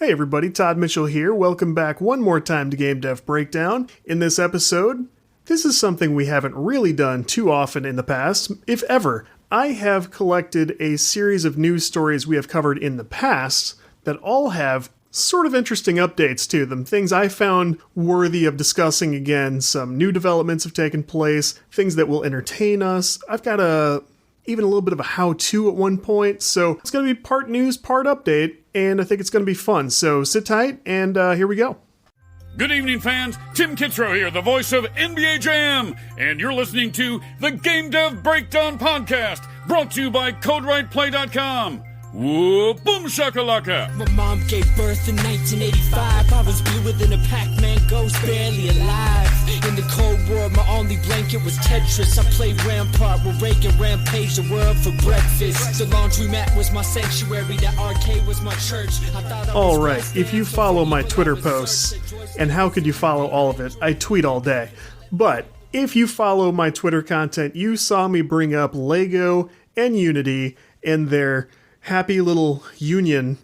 Hey everybody, Todd Mitchell here. Welcome back one more time to Game Dev Breakdown. In this episode, this is something we haven't really done too often in the past, if ever. I have collected a series of news stories we have covered in the past that all have sort of interesting updates to them, things I found worthy of discussing again. Some new developments have taken place, things that will entertain us. I've got even a little bit of a how-to at one point, so it's going to be part news, part update, and I think it's going to be fun. So sit tight, and here we go. Good evening, fans. Tim Kitzrow here, the voice of NBA Jam, and you're listening to the Game Dev Breakdown Podcast, brought to you by CodeWritePlay.com. Whoa, boom shakalaka. My mom gave birth in 1985. I was bluer than a Pac-Man ghost, barely alive. In the Cold War, my only blanket was Tetris. I played Rampart with Reagan, rampaged the world for breakfast. The laundromat was my sanctuary, the arcade was my church. Alright, if you follow my Twitter posts, and how could you follow all of it? I tweet all day. But if you follow my Twitter content, you saw me bring up Lego and Unity and their happy little union.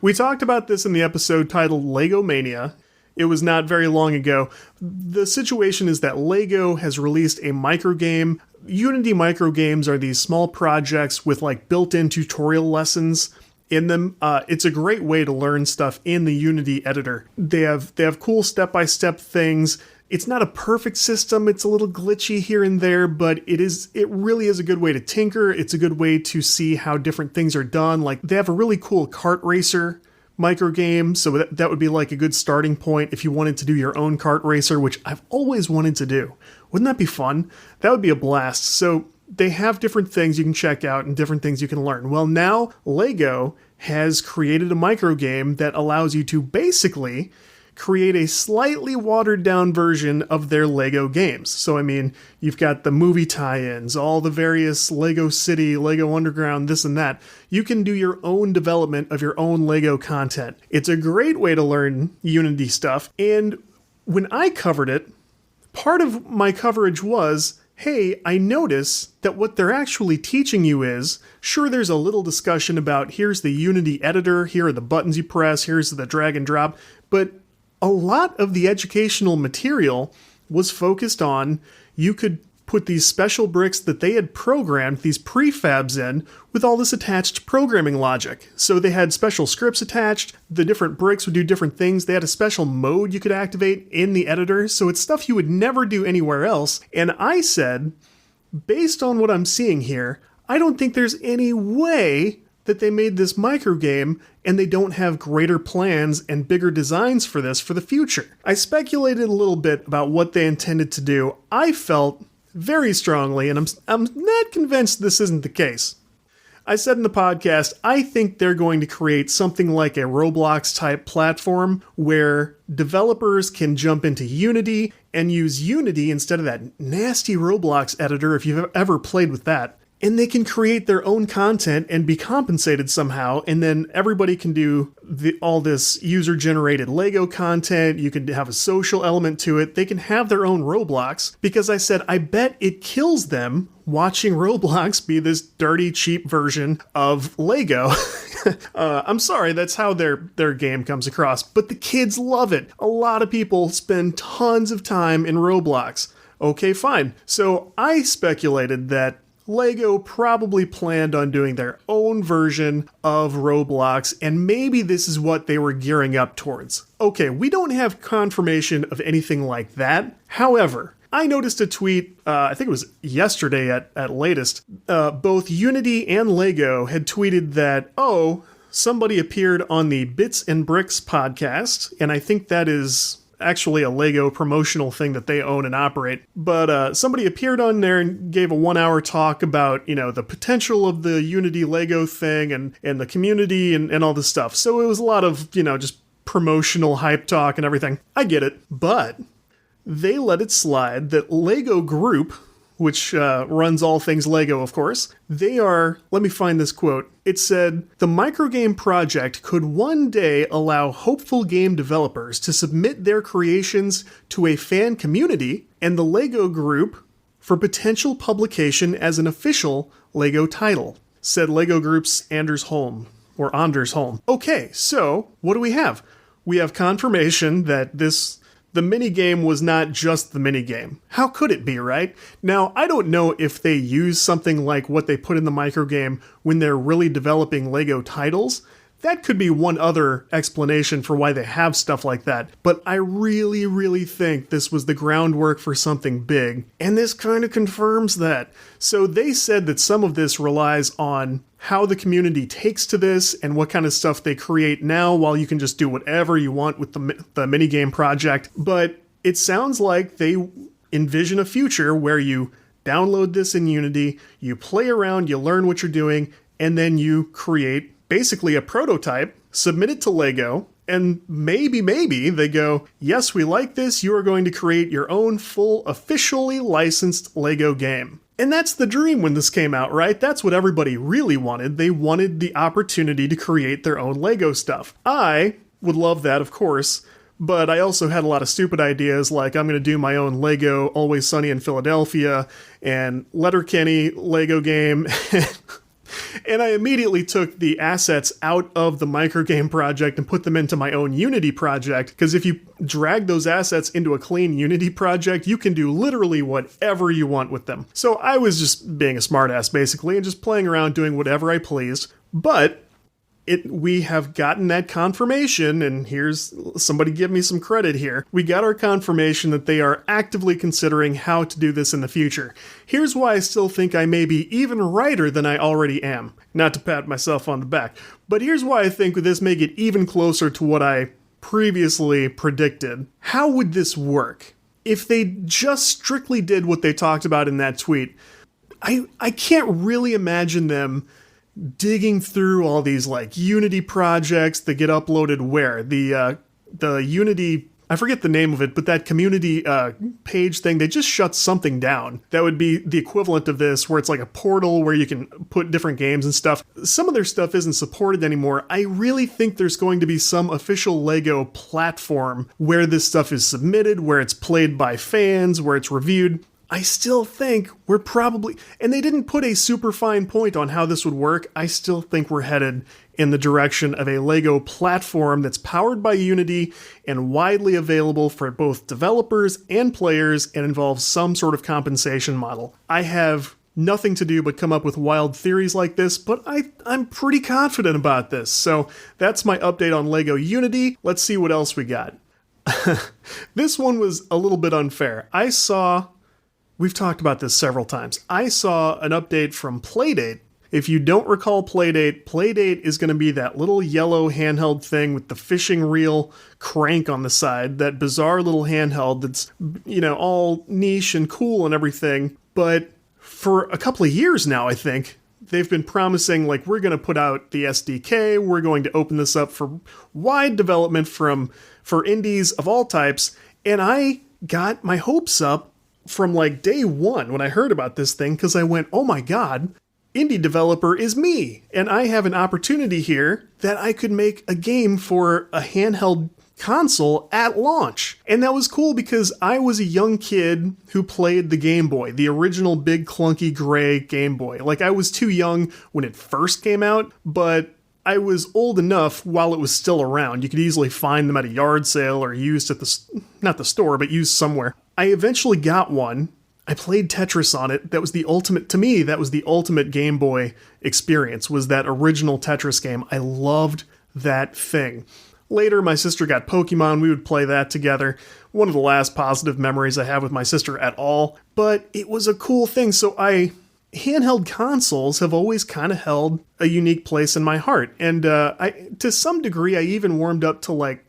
we talked about this in the episode titled Lego Mania. It was not very long ago. The situation is that Lego has released a microgame. Unity microgames are these small projects with like built-in tutorial lessons in them. It's a great way to learn stuff in the Unity editor. They have cool step-by-step things. It's not a perfect system, it's a little glitchy here and there, but it really is a good way to tinker. It's a good way to see how different things are done. Like, they have a really cool kart racer microgame, so that would be like a good starting point if you wanted to do your own kart racer, which I've always wanted to do. Wouldn't that be fun? That would be a blast. So they have different things you can check out and different things you can learn. Well, now Lego has created a microgame that allows you to basically create a slightly watered down version of their Lego games. So, I mean, you've got the movie tie-ins, all the various Lego City, Lego Underground, this and that. You can do your own development of your own Lego content. It's a great way to learn Unity stuff. And when I covered it, part of my coverage was, hey, I notice that what they're actually teaching you is, sure, there's a little discussion about here's the Unity editor, here are the buttons you press, here's the drag and drop, but a lot of the educational material was focused on you could put these special bricks that they had programmed, these prefabs in, with all this attached programming logic. So they had special scripts attached, the different bricks would do different things, they had a special mode you could activate in the editor, so it's stuff you would never do anywhere else. And I said, based on what I'm seeing here, I don't think there's any way that they made this microgame and they don't have greater plans and bigger designs for this for the future. I speculated a little bit about what they intended to do. I felt very strongly, and I'm not convinced this isn't the case. I said in the podcast, I think they're going to create something like a Roblox type platform where developers can jump into Unity and use Unity instead of that nasty Roblox editor if you've ever played with that. And they can create their own content and be compensated somehow, and then everybody can do all this user-generated Lego content. You can have a social element to it. They can have their own Roblox, because I said, I bet it kills them watching Roblox be this dirty, cheap version of Lego. I'm sorry, that's how their game comes across, but the kids love it. A lot of people spend tons of time in Roblox. Okay, fine. So I speculated that Lego probably planned on doing their own version of Roblox, and maybe this is what they were gearing up towards. Okay, we don't have confirmation of anything like that. However, I noticed a tweet, I think it was yesterday at latest, both Unity and Lego had tweeted that, somebody appeared on the Bits and Bricks podcast, and I think that is actually a Lego promotional thing that they own and operate. But somebody appeared on there and gave a 1-hour talk about, the potential of the Unity Lego thing and the community and all this stuff. So it was a lot of, just promotional hype talk and everything. I get it. But they let it slide that Lego Group, which runs all things Lego, of course, they are, let me find this quote. It said, the microgame project could one day allow hopeful game developers to submit their creations to a fan community and the Lego Group for potential publication as an official Lego title, said Lego Group's Anders Holm. or Anders Holm. Okay, so what do we have? We have confirmation that the minigame was not just the minigame. How could it be, right? Now, I don't know if they use something like what they put in the microgame when they're really developing LEGO titles. That could be one other explanation for why they have stuff like that. But I really, really think this was the groundwork for something big. And this kind of confirms that. So they said that some of this relies on how the community takes to this and what kind of stuff they create now, while you can just do whatever you want with the minigame project. But it sounds like they envision a future where you download this in Unity, you play around, you learn what you're doing, and then you create basically a prototype, submit it to LEGO, and maybe they go, yes, we like this, you are going to create your own full, officially licensed LEGO game. And that's the dream when this came out, right? That's what everybody really wanted. They wanted the opportunity to create their own LEGO stuff. I would love that, of course, but I also had a lot of stupid ideas, like I'm going to do my own LEGO Always Sunny in Philadelphia and Letterkenny LEGO game. And I immediately took the assets out of the microgame project and put them into my own Unity project, because if you drag those assets into a clean Unity project, you can do literally whatever you want with them. So I was just being a smartass, basically, and just playing around doing whatever I pleased. But we have gotten that confirmation, and here's somebody give me some credit here. We got our confirmation that they are actively considering how to do this in the future. Here's why I still think I may be even righter than I already am. Not to pat myself on the back, but here's why I think this may get even closer to what I previously predicted. How would this work? If they just strictly did what they talked about in that tweet, I can't really imagine them digging through all these like Unity projects that get uploaded where the Unity, I forget the name of it, but that community page thing, they just shut something down. That would be the equivalent of this, where it's like a portal where you can put different games and stuff. Some of their stuff isn't supported anymore. I really think there's going to be some official LEGO platform where this stuff is submitted, where it's played by fans, where it's reviewed. I still think we're probably, and they didn't put a super fine point on how this would work, I still think we're headed in the direction of a LEGO platform that's powered by Unity and widely available for both developers and players, and involves some sort of compensation model. I have nothing to do but come up with wild theories like this, but I'm pretty confident about this. So that's my update on LEGO Unity. Let's see what else we got. This one was a little bit unfair. We've talked about this several times. I saw an update from Playdate. If you don't recall Playdate is going to be that little yellow handheld thing with the fishing reel crank on the side, that bizarre little handheld that's, all niche and cool and everything. But for a couple of years now, I think, they've been promising, like, we're going to put out the SDK, we're going to open this up for wide development for indies of all types, and I got my hopes up from like day one when I heard about this thing, because I went, oh my god, indie developer is me, and I have an opportunity here that I could make a game for a handheld console at launch. And that was cool because I was a young kid who played the Game Boy, the original big clunky gray Game Boy. Like, I was too young when it first came out, but I was old enough while it was still around. You could easily find them at a yard sale or used at not the store, but used somewhere. I eventually got one. I played Tetris on it. That was the ultimate Game Boy experience, was that original Tetris game. I loved that thing. Later, my sister got Pokemon. We would play that together. One of the last positive memories I have with my sister at all. But it was a cool thing. So handheld consoles have always kind of held a unique place in my heart. And to some degree, I even warmed up to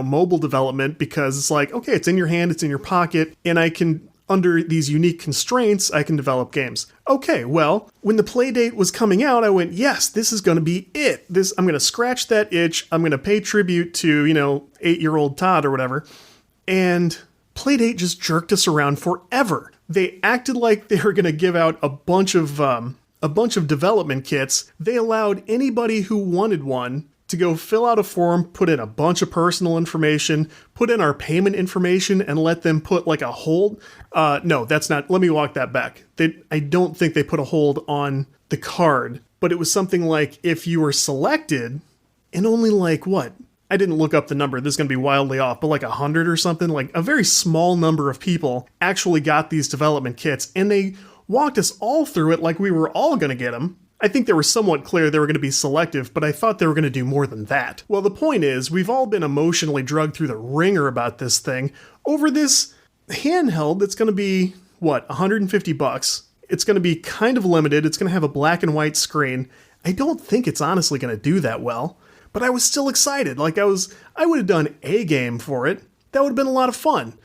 mobile development, because it's like, okay, it's in your hand, it's in your pocket, and I can, under these unique constraints, I can develop games. Okay, well, when the Playdate was coming out, I went, yes, this is going to be it. I'm going to scratch that itch. I'm going to pay tribute to, 8-year-old Todd or whatever. And Playdate just jerked us around forever. They acted like they were going to give out a bunch of development kits. They allowed anybody who wanted one to go fill out a form, put in a bunch of personal information, put in our payment information, and let them put like a hold. No, that's not. Let me walk that back. I don't think they put a hold on the card, but it was something like if you were selected, and only like what? I didn't look up the number, this is going to be wildly off, but like 100 or something, like a very small number of people actually got these development kits, and they walked us all through it like we were all going to get them. I think they were somewhat clear they were going to be selective, but I thought they were going to do more than that. Well, the point is, we've all been emotionally drugged through the ringer about this thing over this handheld that's going to be, what, $150? It's going to be kind of limited, it's going to have a black and white screen. I don't think it's honestly going to do that well. But I was still excited. Like I would have done a game for it. That would have been a lot of fun.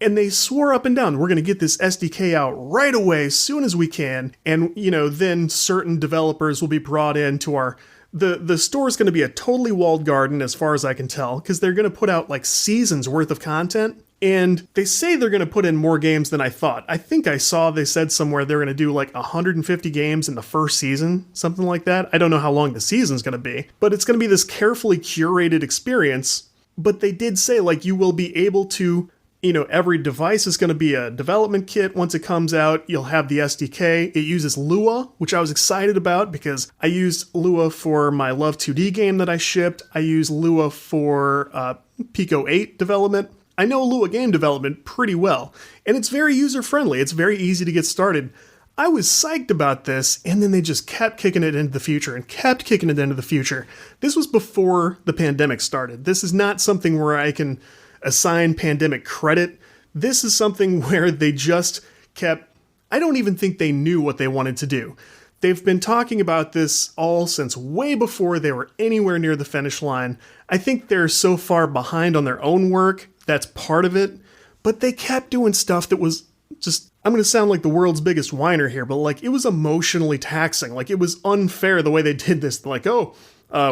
And they swore up and down, we're going to get this SDK out right away, as soon as we can. And, then certain developers will be brought into our... The store's going to be a totally walled garden, as far as I can tell, because they're going to put out like seasons worth of content. And they say they're going to put in more games than I thought. I think I saw they said somewhere they're going to do like 150 games in the first season, something like that. I don't know how long the season's going to be, but it's going to be this carefully curated experience. But they did say like you will be able to, every device is going to be a development kit. Once it comes out, you'll have the SDK. It uses Lua, which I was excited about because I used Lua for my Love 2D game that I shipped. I used Lua for Pico 8 development. I know Lua game development pretty well, and it's very user-friendly. It's very easy to get started. I was psyched about this, and then they just kept kicking it into the future and kept kicking it into the future. This was before the pandemic started. This is not something where I can assign pandemic credit. This is something where they just kept... I don't even think they knew what they wanted to do. They've been talking about this all since way before they were anywhere near the finish line. I think they're so far behind on their own work. That's part of it, but they kept doing stuff that was just, I'm going to sound like the world's biggest whiner here, but like it was emotionally taxing. Like it was unfair the way they did this. Like,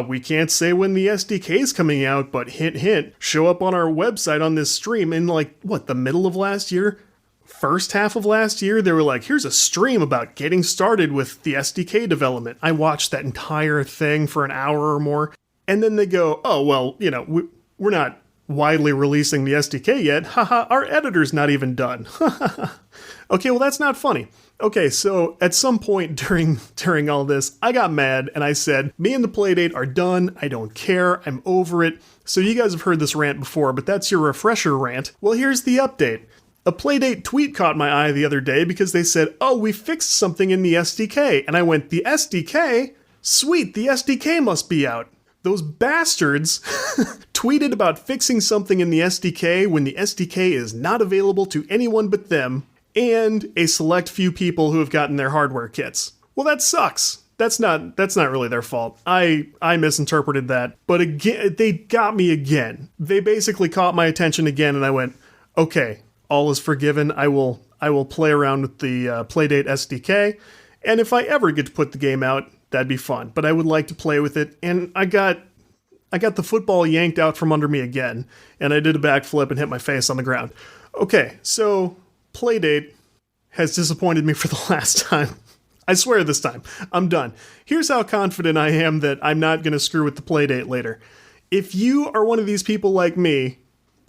we can't say when the SDK is coming out, but hint, hint, show up on our website on this stream in like, the middle of last year? First half of last year, they were like, here's a stream about getting started with the SDK development. I watched that entire thing for an hour or more, and then they go, we're not widely releasing the SDK yet. Haha, our editor's not even done. Okay, well that's not funny. Okay, so at some point during all this, I got mad and I said, me and the Playdate are done. I don't care. I'm over it. So you guys have heard this rant before, but that's your refresher rant. Well, here's the update. A Playdate tweet caught my eye the other day because they said, we fixed something in the SDK. And I went, the SDK? Sweet, the SDK must be out. Those bastards tweeted about fixing something in the SDK when the SDK is not available to anyone but them and a select few people who have gotten their hardware kits. Well, that sucks. That's not really their fault. I misinterpreted that. But again, they got me again. They basically caught my attention again and I went, okay, all is forgiven. I will play around with the Playdate SDK. And if I ever get to put the game out, that'd be fun, but I would like to play with it, and I got the football yanked out from under me again, and I did a backflip and hit my face on the ground. Okay, so Playdate has disappointed me for the last time. I swear this time. I'm done. Here's how confident I am that I'm not going to screw with the Playdate later. If you are one of these people like me,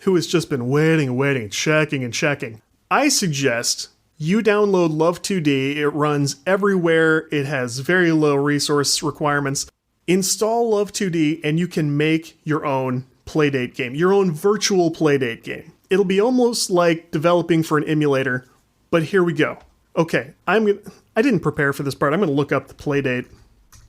who has just been waiting, checking, I suggest you download Love 2D. It runs everywhere. It has very low resource requirements. Install Love 2D and you can make your own Playdate game, your own virtual Playdate game. It'll be almost like developing for an emulator, but here we go. Okay, I didn't prepare for this part. I'm going to look up the Playdate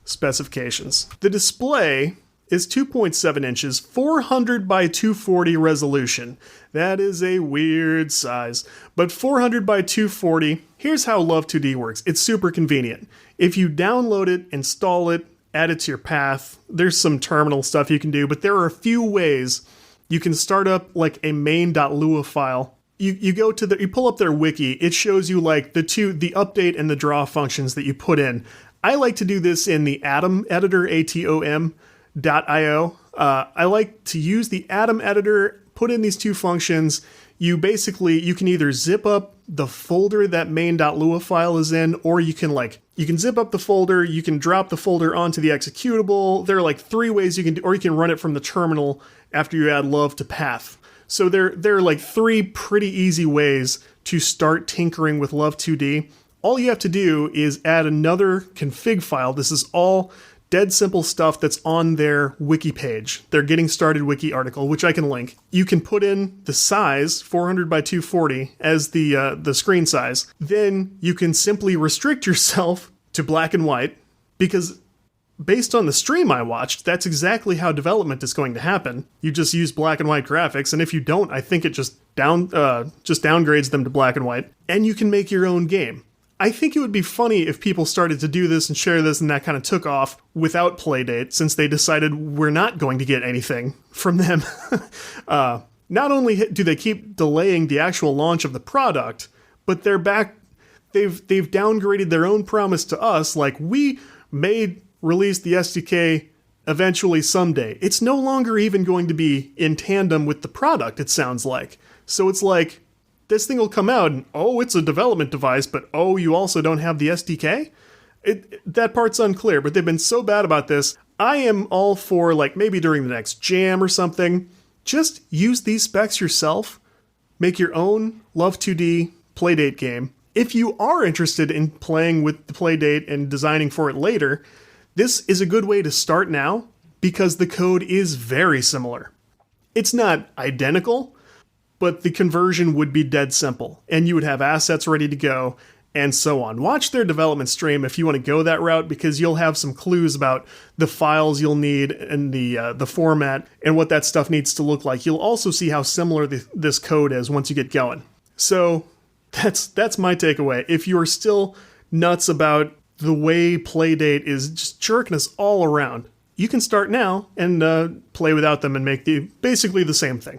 specifications. The display is 2.7 inches, 400 by 240 resolution. That is a weird size, but 400 by 240. Here's how Love 2D works. It's super convenient. If you download it, install it, add it to your path, there's some terminal stuff you can do, but there are a few ways you can start up like a main.lua file. You go to you pull up their wiki. It shows you like the update and the draw functions that you put in. I like to do this in the Atom editor, atom.io. I like to use the Atom editor, put in these two functions. You can either zip up the folder that main.lua file is in, or you can zip up the folder, you can drop the folder onto the executable. There are like three ways you can do, or you can run it from the terminal after you add love to path. So there are like three pretty easy ways to start tinkering with Love 2D. all you have to do is add another config file. This is all dead simple stuff that's on their wiki page, their Getting Started wiki article, which I can link. You can put in the size, 400 by 240, as the screen size. Then you can simply restrict yourself to black and white, because based on the stream I watched, that's exactly how development is going to happen. You just use black and white graphics, and if you don't, I think it just downgrades them to black and white, and you can make your own game. I think it would be funny if people started to do this and share this and that kind of took off without Playdate, since they decided we're not going to get anything from them. Not only do they keep delaying the actual launch of the product, but they've downgraded their own promise to us, like, we may release the SDK eventually someday. It's no longer even going to be in tandem with the product, it sounds like. So it's like, this thing will come out and, oh, it's a development device, but oh, you also don't have the SDK? That part's unclear, but they've been so bad about this. I am all for, like, maybe during the next jam or something, just use these specs yourself, make your own Love 2D Playdate game. If you are interested in playing with the Playdate and designing for it later, this is a good way to start now, because the code is very similar. It's not identical, but the conversion would be dead simple, and you would have assets ready to go, and so on. Watch their development stream if you want to go that route, because you'll have some clues about the files you'll need and the format and what that stuff needs to look like. You'll also see how similar this code is once you get going. So that's my takeaway. If you're still nuts about the way Playdate is just jerking us all around, you can start now and play without them and make basically the same thing.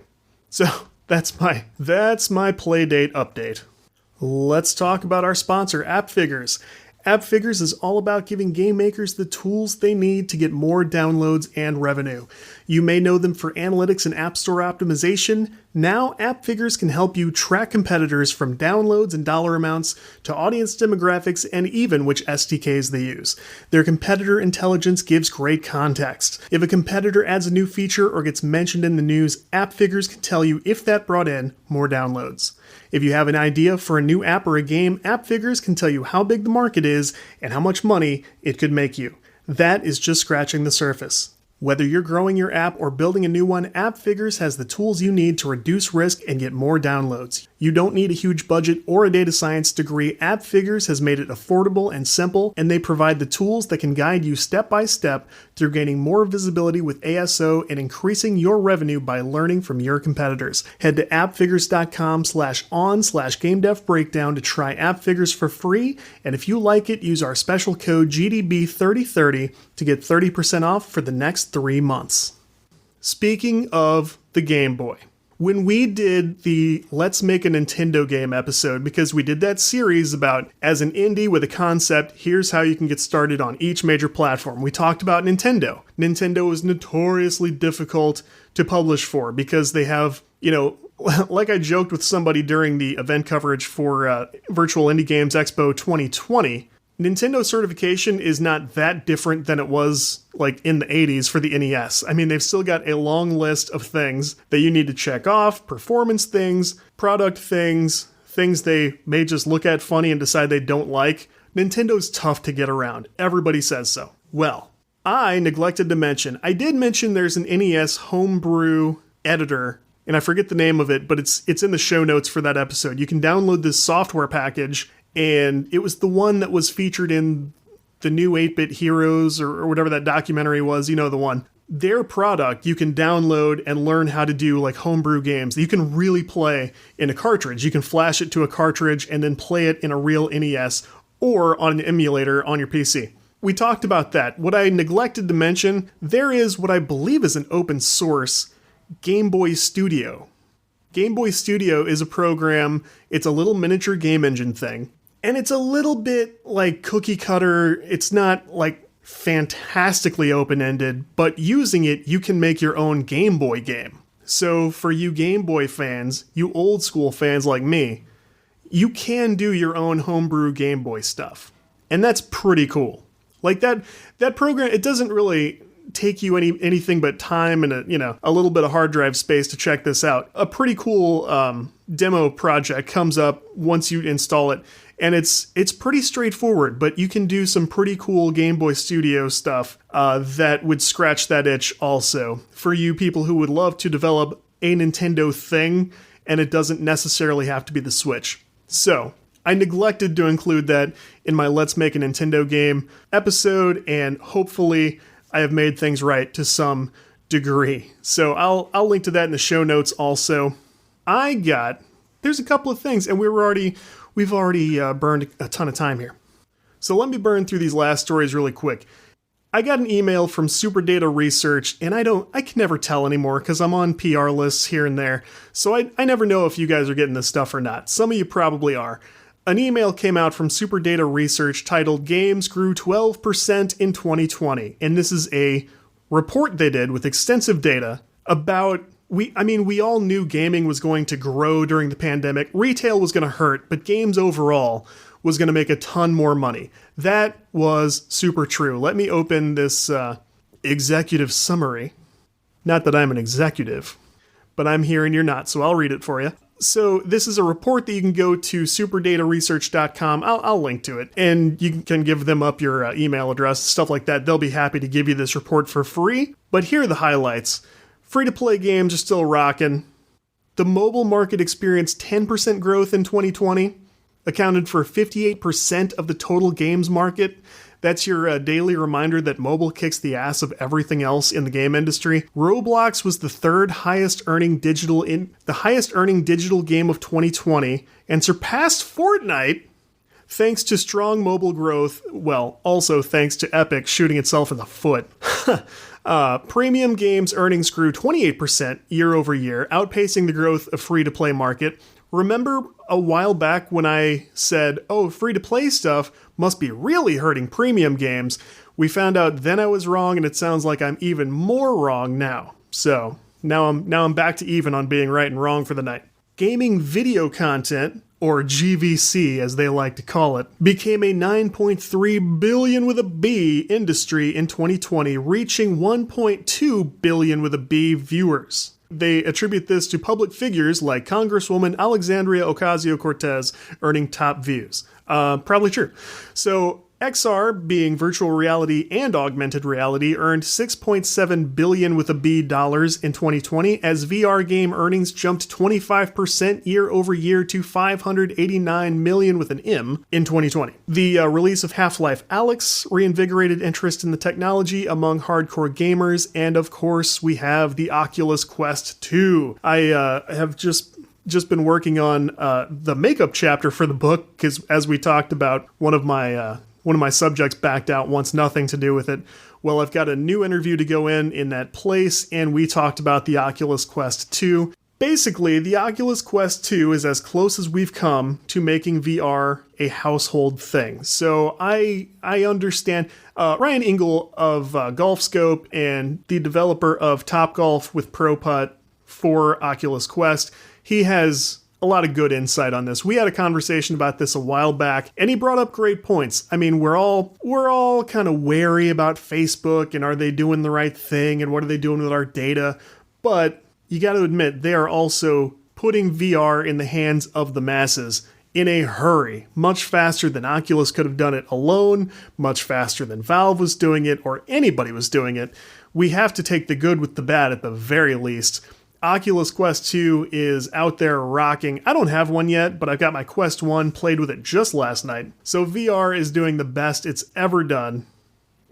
So that's my Playdate update. Let's talk about our sponsor, AppFigures. AppFigures is all about giving game makers the tools they need to get more downloads and revenue. You may know them for analytics and app store optimization. Now, AppFigures can help you track competitors from downloads and dollar amounts to audience demographics and even which SDKs they use. Their competitor intelligence gives great context. If a competitor adds a new feature or gets mentioned in the news, AppFigures can tell you if that brought in more downloads. If you have an idea for a new app or a game, AppFigures can tell you how big the market is and how much money it could make you. That is just scratching the surface. Whether you're growing your app or building a new one, AppFigures has the tools you need to reduce risk and get more downloads. You don't need a huge budget or a data science degree. AppFigures has made it affordable and simple, and they provide the tools that can guide you step by step through gaining more visibility with ASO and increasing your revenue by learning from your competitors. Head to appfigures.com/on/GameDevBreakdown to try AppFigures for free, and if you like it, use our special code GDB3030 to get 30% off for the next 3 months. Speaking of the Game Boy, when we did the Let's Make a Nintendo Game episode, because we did that series about, as an indie with a concept, here's how you can get started on each major platform, we talked about Nintendo. Nintendo is notoriously difficult to publish for because they have, like I joked with somebody during the event coverage for Virtual Indie Games Expo 2020, Nintendo certification is not that different than it was like in the 80s for the NES. I mean, they've still got a long list of things that you need to check off, performance things, product things, things they may just look at funny and decide they don't like. Nintendo's tough to get around. Everybody says so. Well, I neglected to mention, I did mention there's an NES homebrew editor, and I forget the name of it, but it's in the show notes for that episode. You can download this software package, and it was the one that was featured in the new 8-Bit Heroes or whatever that documentary was, the one. Their product you can download and learn how to do like homebrew games that you can really play in a cartridge. You can flash it to a cartridge and then play it in a real NES or on an emulator on your PC. We talked about that. What I neglected to mention, there is what I believe is an open source Game Boy Studio. Game Boy Studio is a program, it's a little miniature game engine thing. And it's a little bit like cookie cutter. It's not like fantastically open-ended, but using it, you can make your own Game Boy game. So for you Game Boy fans, you old school fans like me, you can do your own homebrew Game Boy stuff. And that's pretty cool. Like that program, it doesn't really take you anything but time and a little bit of hard drive space to check this out. A pretty cool demo project comes up once you install it, And it's pretty straightforward, but you can do some pretty cool Game Boy Studio stuff that would scratch that itch also for you people who would love to develop a Nintendo thing, and it doesn't necessarily have to be the Switch. So, I neglected to include that in my Let's Make a Nintendo Game episode, and hopefully I have made things right to some degree. So I'll link to that in the show notes also. There's a couple of things, and we've already burned a ton of time here. So let me burn through these last stories really quick. I got an email from Super Data Research, and I can never tell anymore because I'm on PR lists here and there, so I never know if you guys are getting this stuff or not. Some of you probably are. An email came out from Super Data Research titled Games Grew 12% in 2020, and this is a report they did with extensive data about, we all knew gaming was going to grow during the pandemic, retail was going to hurt, but games overall was going to make a ton more money. That was super true. Let me open this executive summary. Not that I'm an executive, but I'm here and you're not, so I'll read it for you. So this is a report that you can go to superdataresearch.com. I'll link to it, and you can give them up your email address, stuff like that. They'll be happy to give you this report for free. But here are the highlights. Free-to-play games are still rocking. The mobile market experienced 10% growth in 2020, accounted for 58% of the total games market. That's your daily reminder that mobile kicks the ass of everything else in the game industry. Roblox was the highest earning digital game of 2020 and surpassed Fortnite thanks to strong mobile growth. Well, also thanks to Epic shooting itself in the foot. Premium games earnings grew 28% year over year, outpacing the growth of free-to-play market. Remember a while back when I said, free-to-play stuff must be really hurting premium games? We found out then I was wrong, and it sounds like I'm even more wrong now. So, now I'm back to even on being right and wrong for the night. Gaming video content, or GVC as they like to call it, became a $9.3 billion with a B industry in 2020, reaching 1.2 billion with a B viewers. They attribute this to public figures like Congresswoman Alexandria Ocasio-Cortez earning top views. Probably true. So XR, being virtual reality and augmented reality, earned $6.7 billion with a B dollars in 2020 as VR game earnings jumped 25% year over year to $589 million with an M in 2020. The release of Half-Life Alyx reinvigorated interest in the technology among hardcore gamers, and of course we have the Oculus Quest 2. I have just been working on the makeup chapter for the book because, as we talked about, one of my subjects backed out, wants nothing to do with it. Well, I've got a new interview to go in that place, and we talked about the Oculus Quest 2. Basically, the Oculus Quest 2 is as close as we've come to making VR a household thing. So I understand Ryan Engel of GolfScope and the developer of Topgolf with Pro Putt for Oculus Quest, he has a lot of good insight on this. We had a conversation about this a while back, and he brought up great points. I mean, we're all kind of wary about Facebook, and are they doing the right thing, and what are they doing with our data? But you got to admit, they are also putting VR in the hands of the masses in a hurry, much faster than Oculus could have done it alone, much faster than Valve was doing it, or anybody was doing it. We have to take the good with the bad at the very least. Oculus Quest 2 is out there rocking. I don't have one yet, but I've got my Quest 1, played with it just last night. So VR is doing the best it's ever done.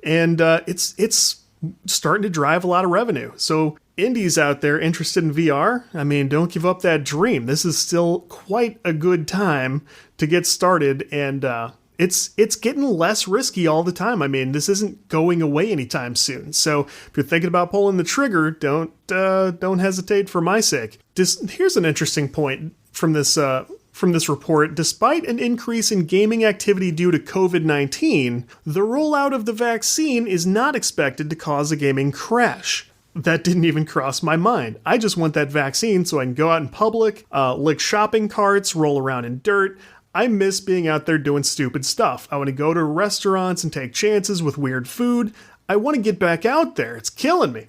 And it's starting to drive a lot of revenue. So indies out there interested in VR, I mean, don't give up that dream. This is still quite a good time to get started, and it's getting less risky all the time. I mean, this isn't going away anytime soon. So if you're thinking about pulling the trigger, don't hesitate for my sake. Here's an interesting point from this report. Despite an increase in gaming activity due to COVID-19, the rollout of the vaccine is not expected to cause a gaming crash. That didn't even cross my mind. I just want that vaccine so I can go out in public, lick shopping carts, roll around in dirt. I miss being out there doing stupid stuff. I want to go to restaurants and take chances with weird food. I want to get back out there. It's killing me.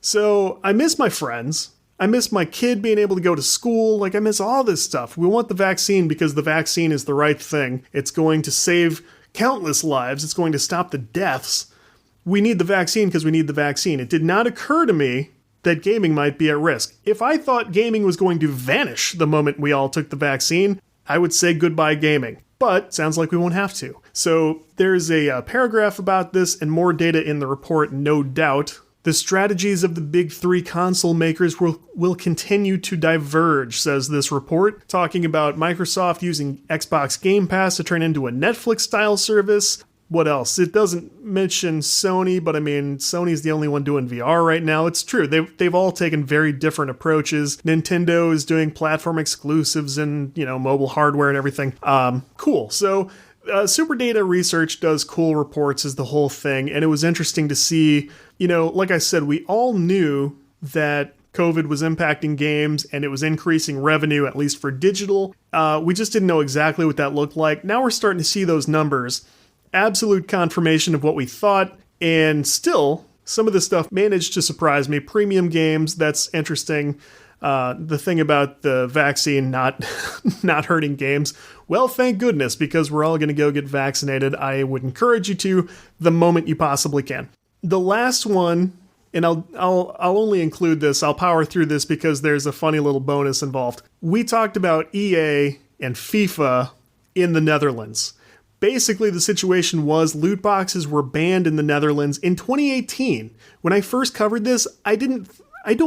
So I miss my friends. I miss my kid being able to go to school. Like, I miss all this stuff. We want the vaccine because the vaccine is the right thing. It's going to save countless lives. It's going to stop the deaths. We need the vaccine because we need the vaccine. It did not occur to me that gaming might be at risk. If I thought gaming was going to vanish the moment we all took the vaccine, I would say goodbye gaming. But sounds like we won't have to. So there's a paragraph about this and more data in the report, no doubt. The strategies of the big three console makers will continue to diverge, says this report, talking about Microsoft using Xbox Game Pass to turn into a Netflix-style service. What else? It doesn't mention Sony, but I mean, Sony's the only one doing VR right now. It's true. They've all taken very different approaches. Nintendo is doing platform exclusives and, mobile hardware and everything. Cool. So Super Data Research does cool reports is the whole thing. And it was interesting to see, like I said, we all knew that COVID was impacting games and it was increasing revenue, at least for digital. We just didn't know exactly what that looked like. Now we're starting to see those numbers. Absolute confirmation of what we thought, and still, some of this stuff managed to surprise me. Premium games, that's interesting. The thing about the vaccine not hurting games, well, thank goodness, because we're all going to go get vaccinated. I would encourage you to the moment you possibly can. The last one, and I'll only include this, I'll power through this because there's a funny little bonus involved. We talked about EA and FIFA in the Netherlands. Basically, the situation was loot boxes were banned in the Netherlands in 2018. When I first covered this, I don't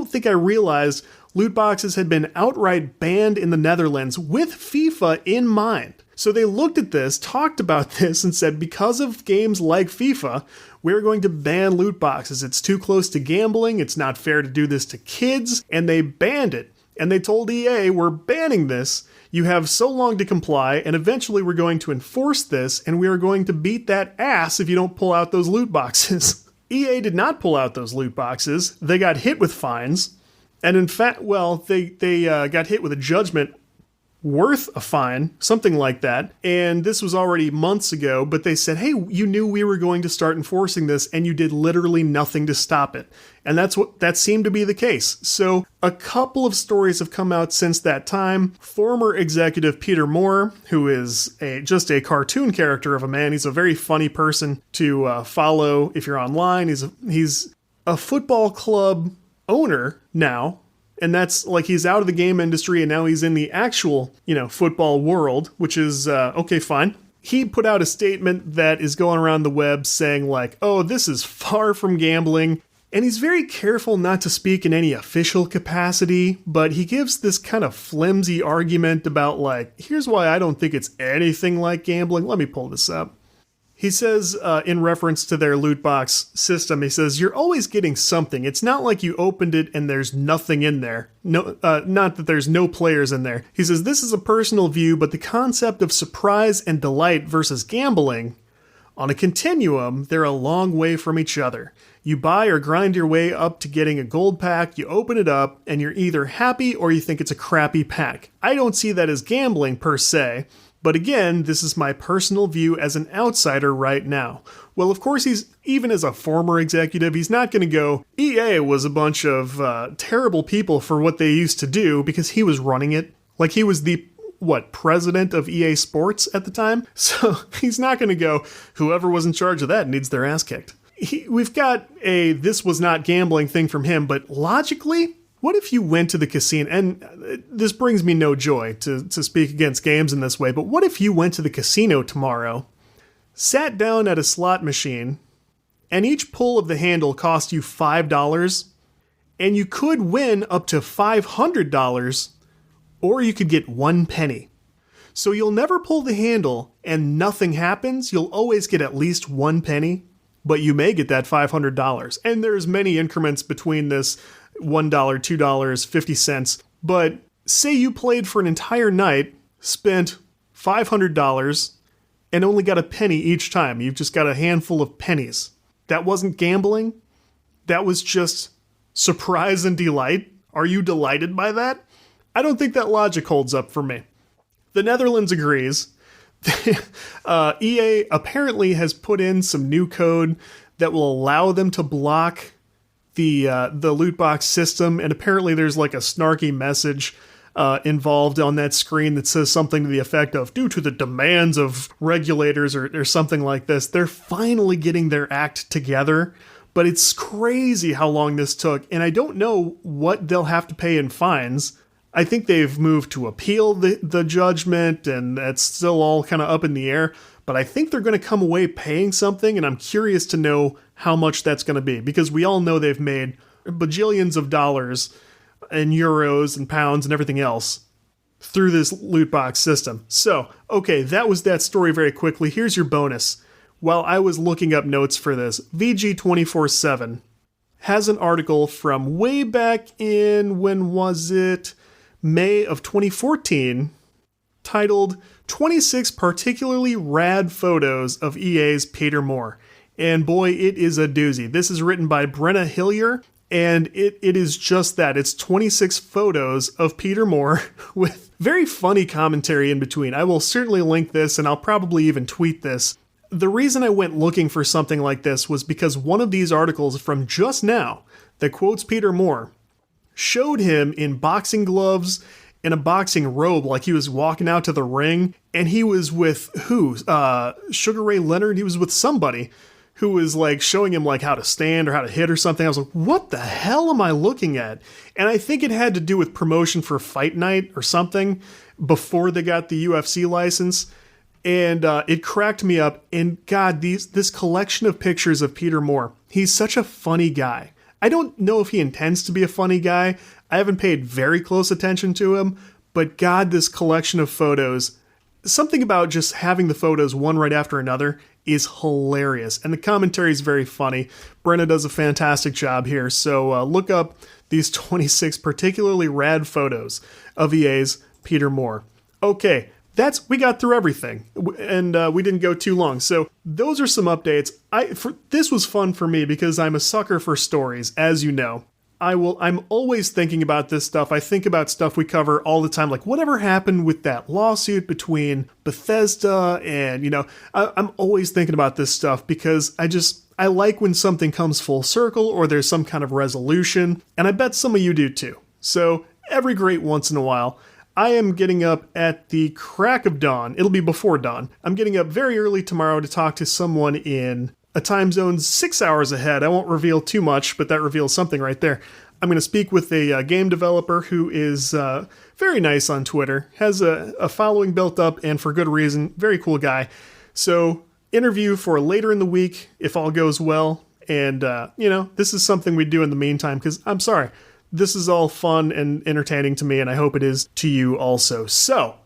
think I realized loot boxes had been outright banned in the Netherlands with FIFA in mind. So they looked at this, talked about this, and said, because of games like FIFA, we're going to ban loot boxes. It's too close to gambling. It's not fair to do this to kids. And they banned it. And they told EA, we're banning this. You have so long to comply, and eventually we're going to enforce this, and we are going to beat that ass if you don't pull out those loot boxes. EA did not pull out those loot boxes. They got hit with fines, and in fact, they got hit with a judgment worth a fine, something like that, and this was already months ago, but they said, hey, you knew we were going to start enforcing this, and you did literally nothing to stop it. And that seemed to be the case. So a couple of stories have come out since that time. Former executive Peter Moore, who is just a cartoon character of a man, he's a very funny person to follow if you're online. He's a football club owner now. And that's like he's out of the game industry and now he's in the actual, football world, which is, okay, fine. He put out a statement that is going around the web saying like, oh, this is far from gambling. And he's very careful not to speak in any official capacity, but he gives this kind of flimsy argument about like, here's why I don't think it's anything like gambling. Let me pull this up. He says, in reference to their loot box system, he says, you're always getting something. It's not like you opened it and there's nothing in there. No, not that there's no players in there. He says, this is a personal view, but the concept of surprise and delight versus gambling, on a continuum, they're a long way from each other. You buy or grind your way up to getting a gold pack, you open it up, and you're either happy or you think it's a crappy pack. I don't see that as gambling per se. But again, this is my personal view as an outsider right now. Well, of course, even as a former executive, he's not going to go, EA was a bunch of terrible people for what they used to do because he was running it. Like he was the, president of EA Sports at the time? So he's not going to go, whoever was in charge of that needs their ass kicked. We've got a this was not gambling thing from him, but logically, what if you went to the casino, and this brings me no joy to speak against games in this way, but what if you went to the casino tomorrow, sat down at a slot machine, and each pull of the handle cost you $5, and you could win up to $500, or you could get 1 penny. So you'll never pull the handle and nothing happens, you'll always get at least 1 penny, but you may get that $500. And there's many increments between this, $1, $2, 50 cents. But say you played for an entire night, spent $500, and only got a penny each time. You've just got a handful of pennies. That wasn't gambling. That was just surprise and delight. Are you delighted by that? I don't think that logic holds up for me. The Netherlands agrees. EA apparently has put in some new code that will allow them to block the loot box system, and apparently there's like a snarky message involved on that screen that says something to the effect of, due to the demands of regulators or something like this. They're finally getting their act together, but it's crazy how long this took, and I don't know what they'll have to pay in fines. I think they've moved to appeal the judgment, and that's still all kind of up in the air, but I think they're going to come away paying something, and I'm curious to know how much that's going to be, because we all know they've made bajillions of dollars and euros and pounds and everything else through this loot box system. So, okay, that was that story very quickly. Here's your bonus. While I was looking up notes for this, VG247 has an article from way back in, when was it? May of 2014, titled 26 Particularly Rad Photos of EA's Peter Moore. And boy, it is a doozy. This is written by Brenna Hillier, and it is just that. It's 26 photos of Peter Moore with very funny commentary in between. I will certainly link this, and I'll probably even tweet this. The reason I went looking for something like this was because one of these articles from just now that quotes Peter Moore showed him in boxing gloves in a boxing robe, like he was walking out to the ring, and he was with who? Sugar Ray Leonard? He was with somebody who was like showing him like how to stand or how to hit or something. I was like, what the hell am I looking at? And I think it had to do with promotion for Fight Night or something before they got the UFC license. And it cracked me up. And God, this collection of pictures of Peter Moore, he's such a funny guy. I don't know if he intends to be a funny guy. I haven't paid very close attention to him, but God, this collection of photos, something about just having the photos one right after another is hilarious. And the commentary is very funny. Brenna does a fantastic job here. So look up these 26 particularly rad photos of EA's Peter Moore. Okay. We got through everything, and we didn't go too long. So those are some updates. This was fun for me because I'm a sucker for stories, as you know. I'm always thinking about this stuff. I think about stuff we cover all the time, like whatever happened with that lawsuit between Bethesda and, I'm always thinking about this stuff because I like when something comes full circle or there's some kind of resolution, and I bet some of you do too. So every great once in a while, I am getting up at the crack of dawn. It'll be before dawn. I'm getting up very early tomorrow to talk to someone in a time zone 6 hours ahead. I won't reveal too much, but that reveals something right there. I'm going to speak with a game developer who is very nice on Twitter, has a following built up, and for good reason. Very cool guy. So, interview for later in the week, if all goes well. And, this is something we do in the meantime, because I'm sorry. This is all fun and entertaining to me, and I hope it is to you also. So,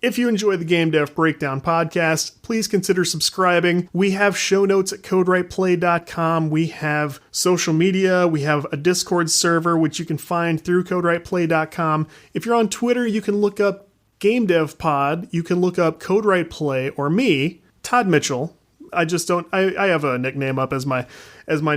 if you enjoy the Game Dev Breakdown podcast, please consider subscribing. We have show notes at CodeWritePlay.com. We have social media. We have a Discord server, which you can find through CodeWritePlay.com. If you're on Twitter, you can look up Game Dev Pod. You can look up CodeWritePlay or me, Todd Mitchell. I have a nickname up as my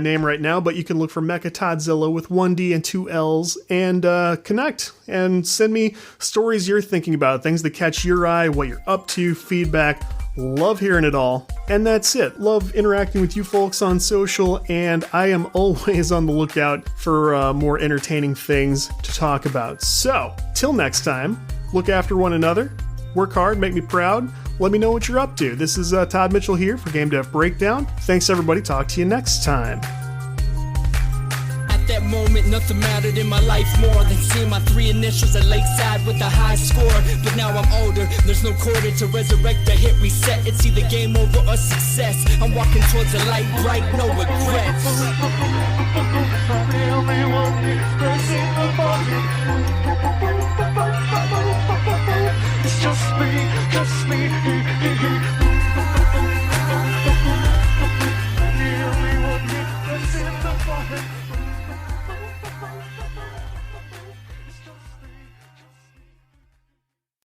name right now, but you can look for Mecha Toddzilla with 1D and 2 L's and connect and send me stories you're thinking about, things that catch your eye, what you're up to, feedback. Love hearing it all. And that's it. Love interacting with you folks on social, and I am always on the lookout for more entertaining things to talk about. So, till next time, look after one another, work hard, make me proud. Let me know what you're up to. This is Todd Mitchell here for Game Dev Breakdown. Thanks, everybody. Talk to you next time. At that moment, nothing mattered in my life more than seeing my 3 initials at Lakeside with a high score. But now I'm older, there's no quarter to resurrect or hit reset. It's either game over or success. I'm walking towards a light bright, no regrets.